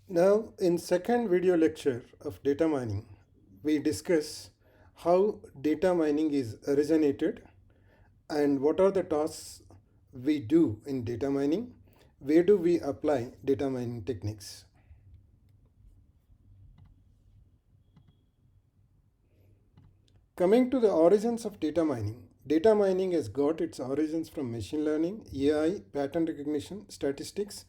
Now, in second video lecture of data mining, we discuss how data mining is originated and what are the tasks we do in data mining, where do we apply data mining techniques. Coming to the origins of data mining has got its origins from machine learning, AI, pattern recognition, statistics,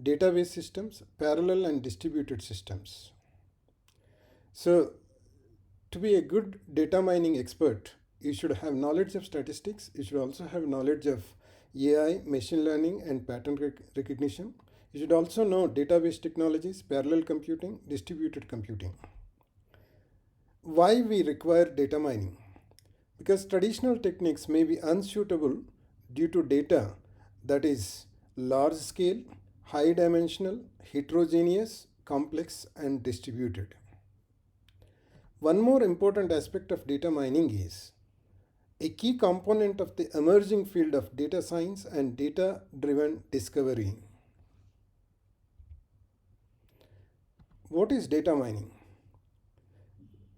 database systems, parallel and distributed systems. So, to be a good data mining expert, you should have knowledge of statistics. You should also have knowledge of AI, machine learning, and pattern recognition. You should also know database technologies, parallel computing, distributed computing. Why we require data mining? Because traditional techniques may be unsuitable due to data that is large scale, high dimensional, heterogeneous, complex, and distributed. One more important aspect of data mining is a key component of the emerging field of data science and data driven discovery. What is data mining?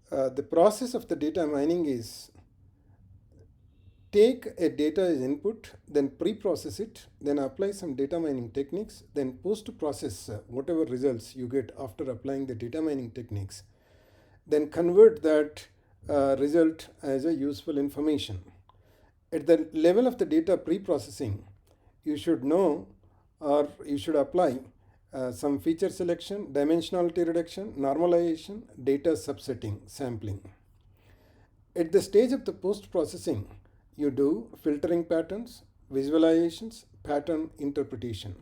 The process of the data mining is take a data as input, then pre-process it, then apply some data mining techniques, then post-process whatever results you get after applying the data mining techniques, then convert that result as a useful information. At the level of the data pre-processing, you should know or you should apply some feature selection, dimensionality reduction, normalization, data subsetting, sampling. At the stage of the post-processing, you do filtering patterns, visualizations, pattern interpretation.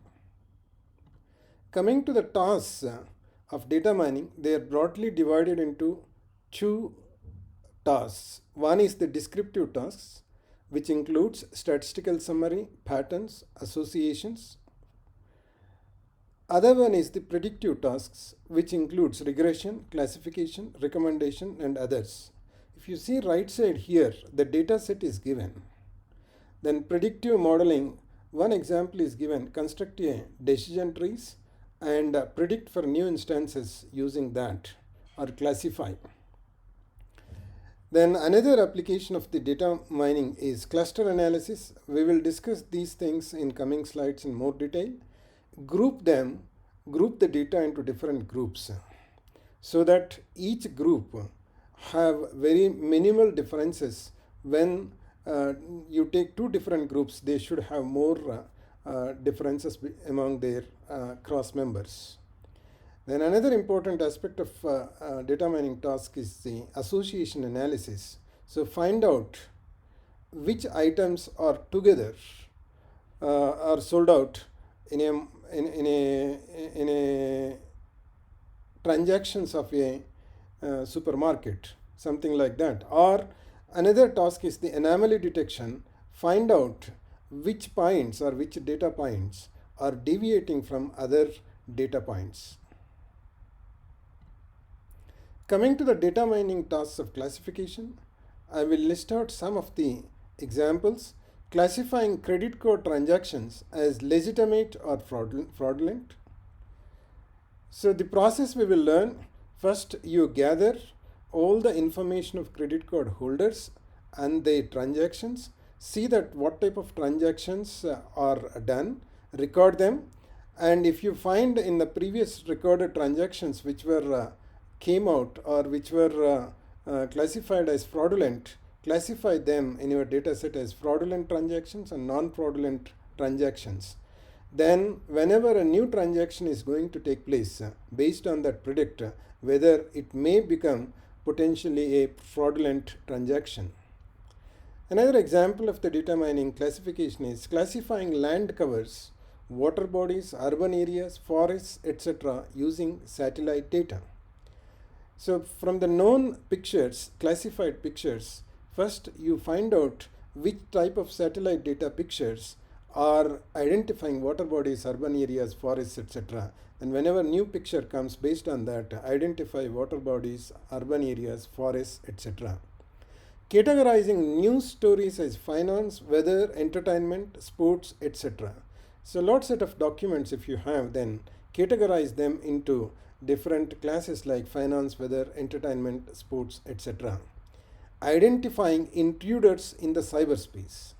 Coming to the tasks of data mining, they are broadly divided into two tasks. One is the descriptive tasks, which includes statistical summary, patterns, associations. Other one is the predictive tasks, which includes regression, classification, recommendation, and others. If you see right side here, the data set is given. Then predictive modeling, one example is given, construct a decision trees and predict for new instances using that or classify. Then another application of the data mining is cluster analysis. We will discuss these things in coming slides in more detail. Group the data into different groups so that each group have very minimal differences. When you take two different groups, they should have more differences among their cross members. Then another important aspect of data mining task is the association analysis. So find out which items are together are sold out in a transactions of a supermarket, something like that. Or another task is the anomaly detection. Find out which points or which data points are deviating from other data points. Coming to the data mining tasks of classification, I will list out some of the examples. Classifying credit card transactions as legitimate or fraudulent. So the process we will learn, first you gather all the information of credit card holders and their transactions, see that what type of transactions are done, record them, and if you find in the previous recorded transactions which were came out or which were classified as fraudulent, classify them in your data set as fraudulent transactions and non-fraudulent transactions. Then whenever a new transaction is going to take place, based on that predict whether it may become potentially a fraudulent transaction. Another example of the data mining classification is classifying land covers, water bodies, urban areas, forests, etc. using satellite data. So from the known pictures, classified pictures, first you find out which type of satellite data pictures are identifying water bodies, urban areas, forests, etc. And whenever new picture comes based on that, identify water bodies, urban areas, forests, etc. Categorizing news stories as finance, weather, entertainment, sports, etc. So lots of documents if you have, then categorize them into different classes like finance, weather, entertainment, sports, etc. Identifying intruders in the cyberspace.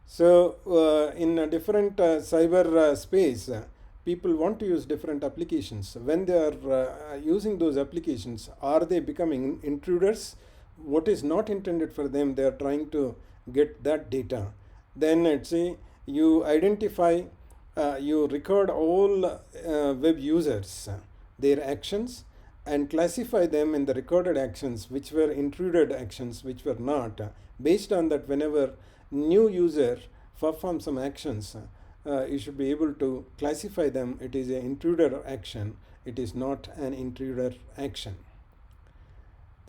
So, in a different cyber space, people want to use different applications. When they are using those applications, are they becoming intruders? What is not intended for them, they are trying to get that data. Then let's say you identify, you record all web users, their actions, and classify them in the recorded actions, which were intruded actions, which were not. Based on that, whenever new user perform some actions, you should be able to classify them. It is an intruder action, it is not an intruder action.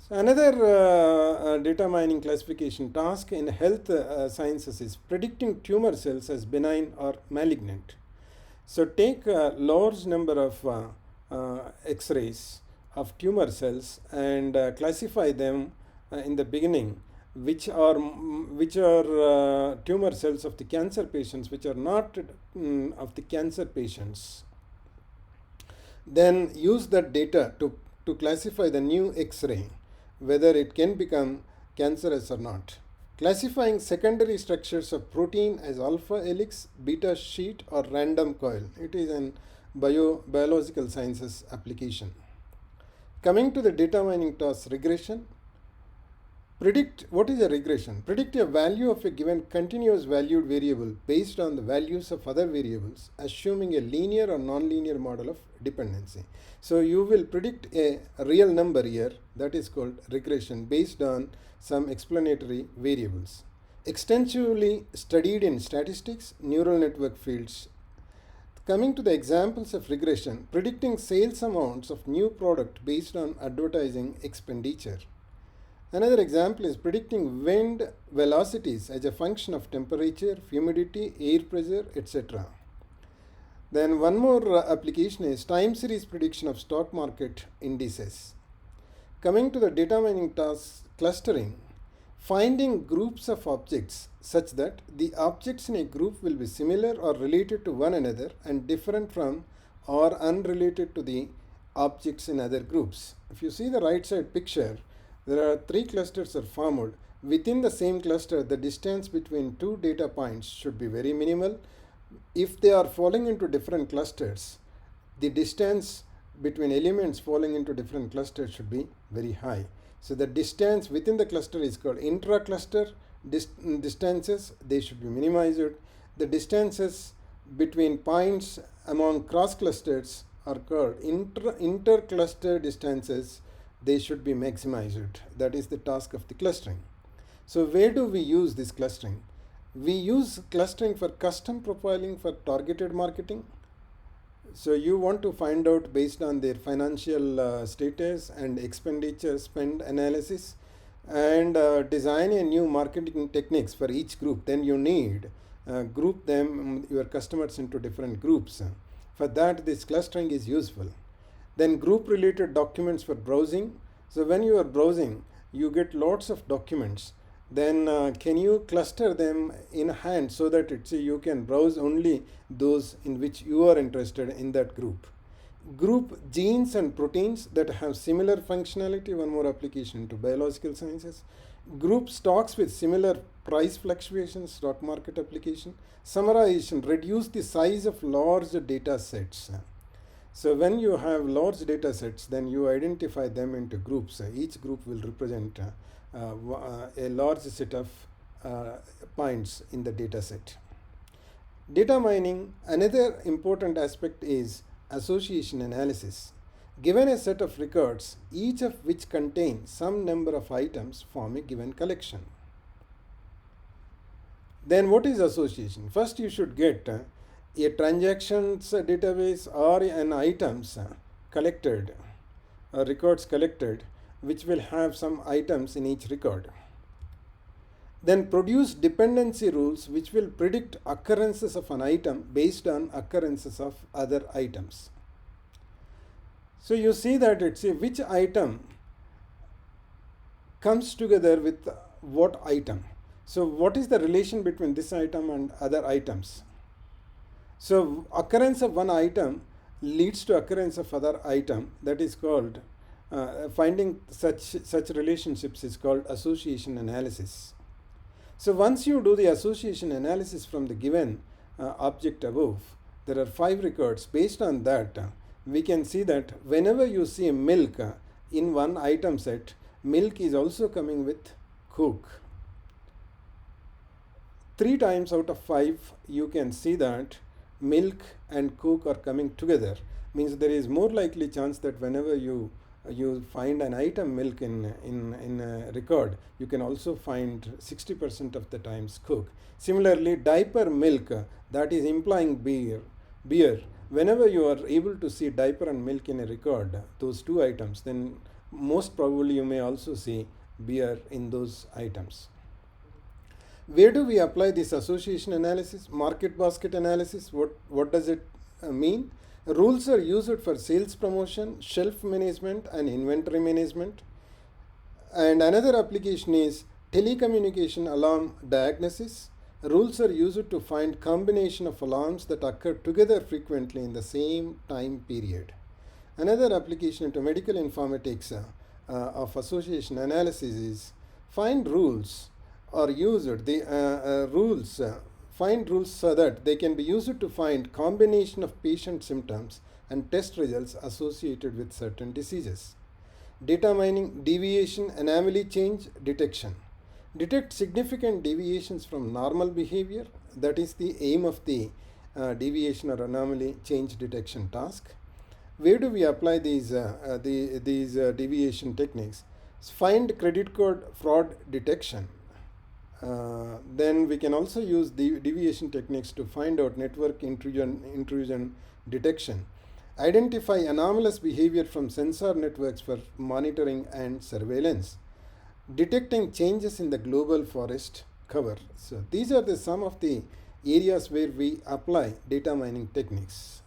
So another data mining classification task in health sciences is predicting tumor cells as benign or malignant. So take a large number of X-rays of tumor cells and classify them in the beginning, which are tumor cells of the cancer patients, which are not of the cancer patients. Then use that data to classify the new X-ray, whether it can become cancerous or not. Classifying secondary structures of protein as alpha helix, beta sheet, or random coil. It is an biological sciences application. Coming to the data mining task, regression. Predict, what is a regression? Predict a value of a given continuous valued variable based on the values of other variables, assuming a linear or nonlinear model of dependency. So you will predict a real number here, that is called regression, based on some explanatory variables. Extensively studied in statistics, neural network fields. Coming to the examples of regression, predicting sales amounts of new product based on advertising expenditure. Another example is predicting wind velocities as a function of temperature, humidity, air pressure, etc. Then one more application is time series prediction of stock market indices. Coming to the data mining task, clustering. Finding groups of objects such that the objects in a group will be similar or related to one another and different from or unrelated to the objects in other groups. If you see the right side picture, there are three clusters are formed. Within the same cluster, the distance between two data points should be very minimal. If they are falling into different clusters, the distance between elements falling into different clusters should be very high. So the distance within the cluster is called intra-cluster distances. They should be minimized. The distances between points among cross clusters are called inter-cluster distances. They should be maximized. That is the task of the clustering. So where do we use this clustering? We use clustering for custom profiling for targeted marketing. So you want to find out based on their financial status and expenditure spend analysis, and design a new marketing techniques for each group. Then you need group them, your customers, into different groups. For that, this clustering is useful. Then group related documents for browsing. So when you are browsing, you get lots of documents. Then can you cluster them in hand so that you can browse only those in which you are interested in that group. Group genes and proteins that have similar functionality, one more application to biological sciences. Group stocks with similar price fluctuations, stock market application. Summarization, reduce the size of large data sets. So when you have large data sets, then you identify them into groups. Each group will represent a large set of points in the data set. Data mining, another important aspect is association analysis. Given a set of records, each of which contain some number of items form a given collection. Then what is association? First you should get a transactions database or an items collected, records collected, which will have some items in each record. Then produce dependency rules which will predict occurrences of an item based on occurrences of other items. So you see that which item comes together with what item. So what is the relation between this item and other items? So occurrence of one item leads to occurrence of other item, that is called finding such relationships is called association analysis. So once you do the association analysis from the given object above, there are 5 records. Based on that, we can see that whenever you see milk in one item set, milk is also coming with Coke. 3 times out of 5 you can see that milk and Coke are coming together. Means there is more likely chance that whenever you find an item milk in a record, you can also find 60% of the times Coke. Similarly, diaper milk, that is implying beer. Whenever you are able to see diaper and milk in a record, those 2 items, then most probably you may also see beer in those items. Where do we apply this association analysis? Market basket analysis, what does it mean? Rules are used for sales promotion, shelf management and inventory management. And another application is telecommunication alarm diagnosis. Rules are used to find combination of alarms that occur together frequently in the same time period. Another application into medical informatics of association analysis is find rules are used. Find rules so that they can be used to find combination of patient symptoms and test results associated with certain diseases. Data mining, deviation, anomaly change detection. Detect significant deviations from normal behavior. That is the aim of the deviation or anomaly change detection task. Where do we apply these deviation techniques? Find credit card fraud detection. Then we can also use the deviation techniques to find out network intrusion detection. Identify anomalous behavior from sensor networks for monitoring and surveillance. Detecting changes in the global forest cover. So these are some of the areas where we apply data mining techniques.